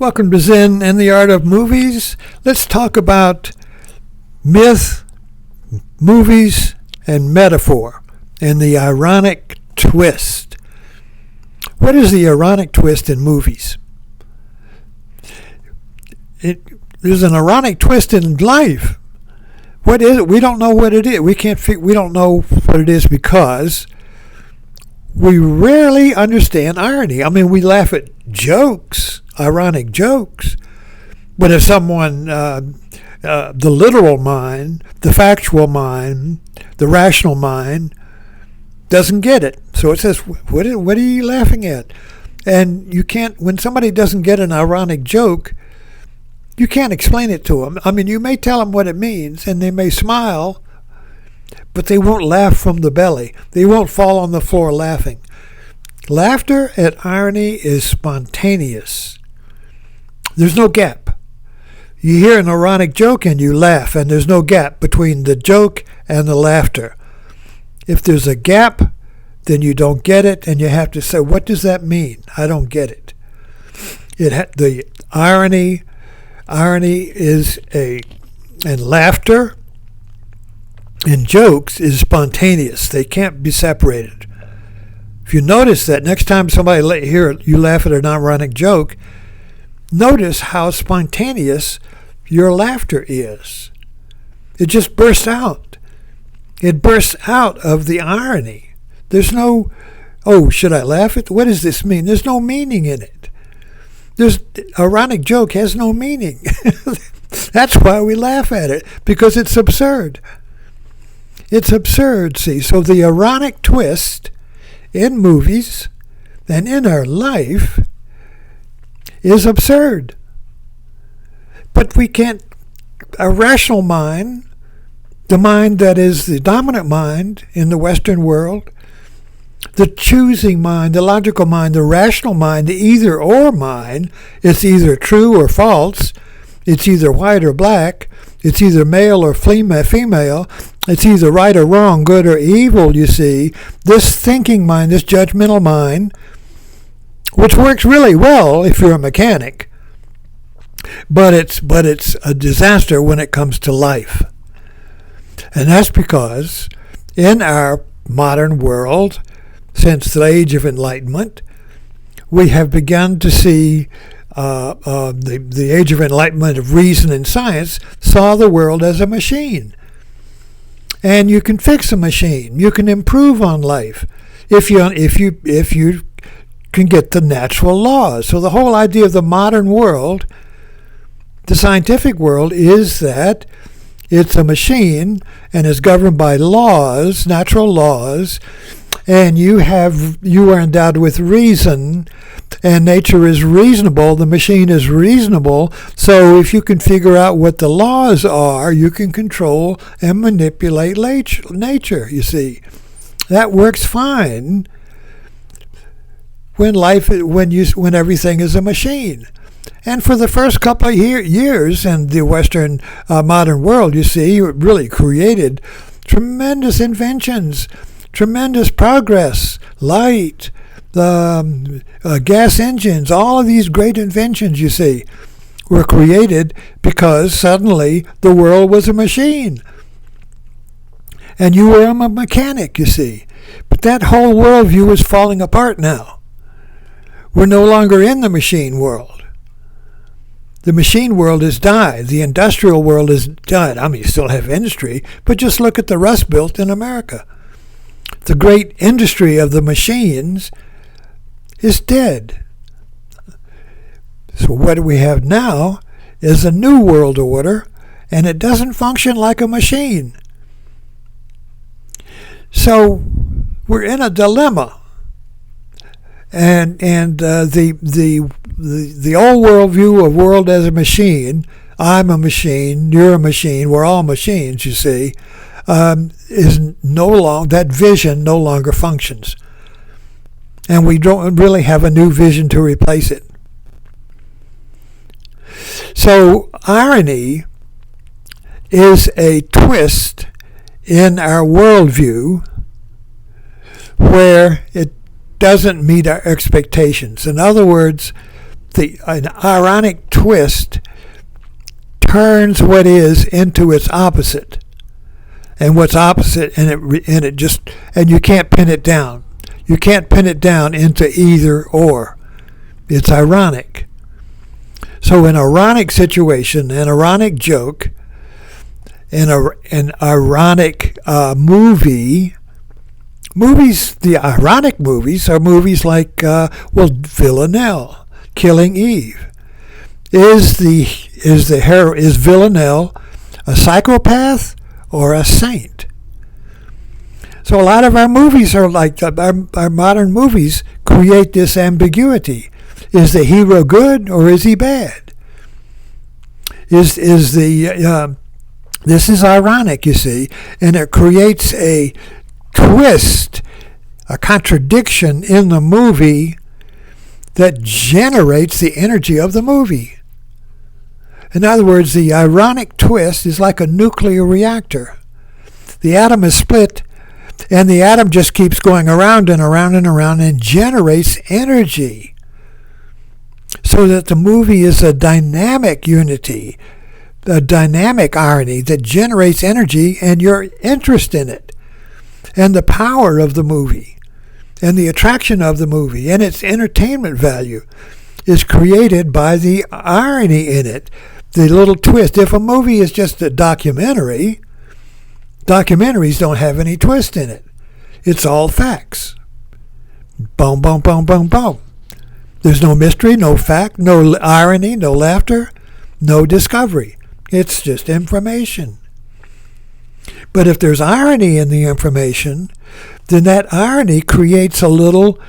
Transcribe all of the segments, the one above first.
Welcome to Zen and the Art of Movies. Let's talk about myth, movies, and metaphor, and the ironic twist. What is the ironic twist in movies? There's an ironic twist in life. What is it? We don't know what it is. We don't know what it is because we rarely understand irony. I mean, we laugh at jokes, ironic jokes, but if someone, the literal mind, the factual mind, the rational mind, doesn't get it, so it says, "What are you laughing at?" And you can't. When somebody doesn't get an ironic joke, you can't explain it to them. I mean, you may tell them what it means, and they may smile, but they won't laugh from the belly. They won't fall on the floor laughing. Laughter at irony is spontaneous. There's no gap. You hear an ironic joke and you laugh, and there's no gap between the joke and the laughter. If there's a gap, then you don't get it, and you have to say, what does that mean? I don't get it. The irony is and laughter and jokes is spontaneous. They can't be separated. If you notice that next time somebody hear you laugh at an ironic joke, notice how spontaneous your laughter is. It just bursts out. It bursts out of the irony. There's no, oh, should I laugh at? What does this mean? There's no meaning in it. Ironic joke has no meaning. That's why we laugh at it, because it's absurd. It's absurd, see. So the ironic twist in movies and in our life is absurd. But we can't, a rational mind, the mind that is the dominant mind in the Western world, the choosing mind, the logical mind, the rational mind, the either-or mind, it's either true or false, it's either white or black, it's either male or female, it's either right or wrong, good or evil, you see. This thinking mind, this judgmental mind, which works really well if you're a mechanic, but it's a disaster when it comes to life. And that's because in our modern world, since the Age of Enlightenment, we have begun to see the Age of Enlightenment of reason and science saw the world as a machine. And you can fix a machine. You can improve on life if you can get the natural laws. So the whole idea of the modern world, the scientific world, is that it's a machine and is governed by laws, natural laws, and you are endowed with reason, and nature is reasonable, the machine is reasonable, so if you can figure out what the laws are, you can control and manipulate nature, you see. That works fine when everything is a machine. And for the first couple of years in the Western modern world, you see, it really created tremendous inventions, tremendous progress, light, gas engines, all of these great inventions, you see, were created because suddenly the world was a machine. And you were a mechanic, you see. But that whole worldview is falling apart now. We're no longer in the machine world. The machine world has died. The industrial world has died. I mean, you still have industry, but just look at the Rust Belt in America. The great industry of the machines is dead. So what we have now is a new world order, and it doesn't function like a machine. So we're in a dilemma, and the old worldview of world as a machine, I'm a machine, you're a machine, we're all machines, you see, is no longer, that vision no longer functions. And we don't really have a new vision to replace it. So irony is a twist in our worldview where it doesn't meet our expectations. In other words, an ironic twist turns what is into its opposite, and what's opposite, and you can't pin it down. You can't pin it down into either or. It's ironic. So an ironic situation, an ironic joke, an ironic movie. The ironic movies are movies like Villanelle, Killing Eve. Is Villanelle a psychopath or a saint? So a lot of our movies are like our modern movies create this ambiguity. Is the hero good or is he bad? This is ironic, you see, and it creates a twist, a contradiction in the movie that generates the energy of the movie. In other words, the ironic twist is like a nuclear reactor. The atom is split, and the atom just keeps going around and around and around and generates energy. So that the movie is a dynamic unity, a dynamic irony that generates energy and your interest in it, and the power of the movie, and the attraction of the movie, and its entertainment value is created by the irony in it, the little twist. If a movie is just a documentary, documentaries don't have any twist in it. It's all facts. Boom, boom, boom, boom, boom. There's no mystery, no fact, no irony, no laughter, no discovery. It's just information. But if there's irony in the information, then that irony creates a little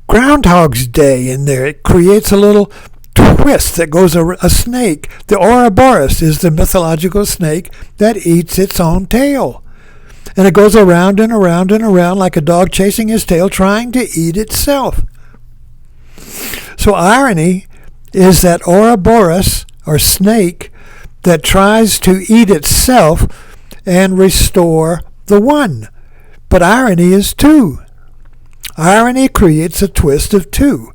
Groundhog's Day in there. It creates a little twist that goes a snake. The Ouroboros is the mythological snake that eats its own tail. And it goes around and around and around like a dog chasing his tail trying to eat itself. So irony is that Ouroboros or snake that tries to eat itself and restore the one. But irony is two. Irony creates a twist of two.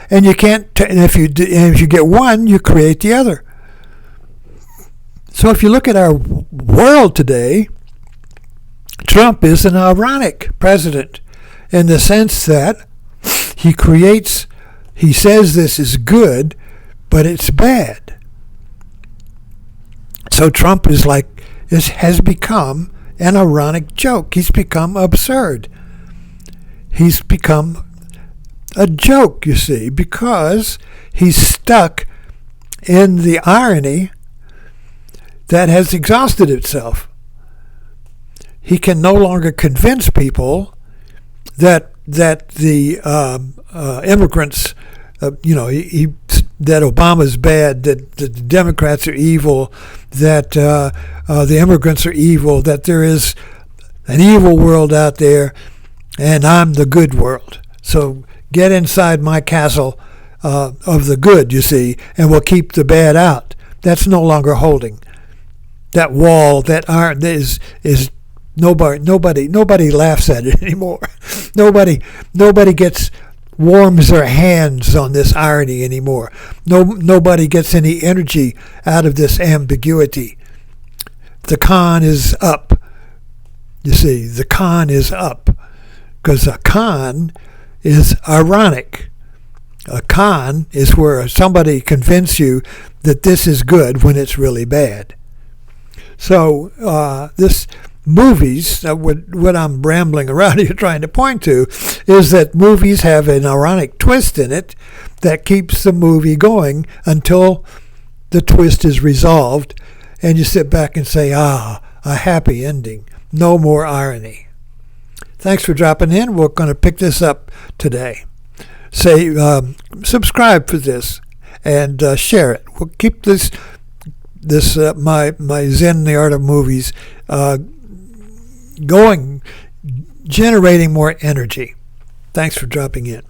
And you can't. And if you get one, you create the other. So if you look at our world today, Trump is an ironic president in the sense that he says this is good, but it's bad. So Trump has become an ironic joke. He's become absurd. He's become a joke, you see, because he's stuck in the irony that has exhausted itself. He can no longer convince people that the immigrants, that Obama's bad, that the Democrats are evil, that the immigrants are evil, that there is an evil world out there, and I'm the good world. So get inside my castle of the good, you see, and we'll keep the bad out. That's no longer holding. That wall, that iron, is nobody laughs at it anymore. Nobody warms their hands on this irony anymore. Nobody gets any energy out of this ambiguity. The con is up. You see, the con is up. Because a con is ironic. A con is where somebody convinces you that this is good when it's really bad. So this movies, what I'm rambling around here trying to point to, is that movies have an ironic twist in it that keeps the movie going until the twist is resolved, and you sit back and say, a happy ending. No more irony. Thanks for dropping in. We're going to pick this up today. Subscribe for this and share it. We'll keep this my Zen, the Art of Movies, going, generating more energy. Thanks for dropping in.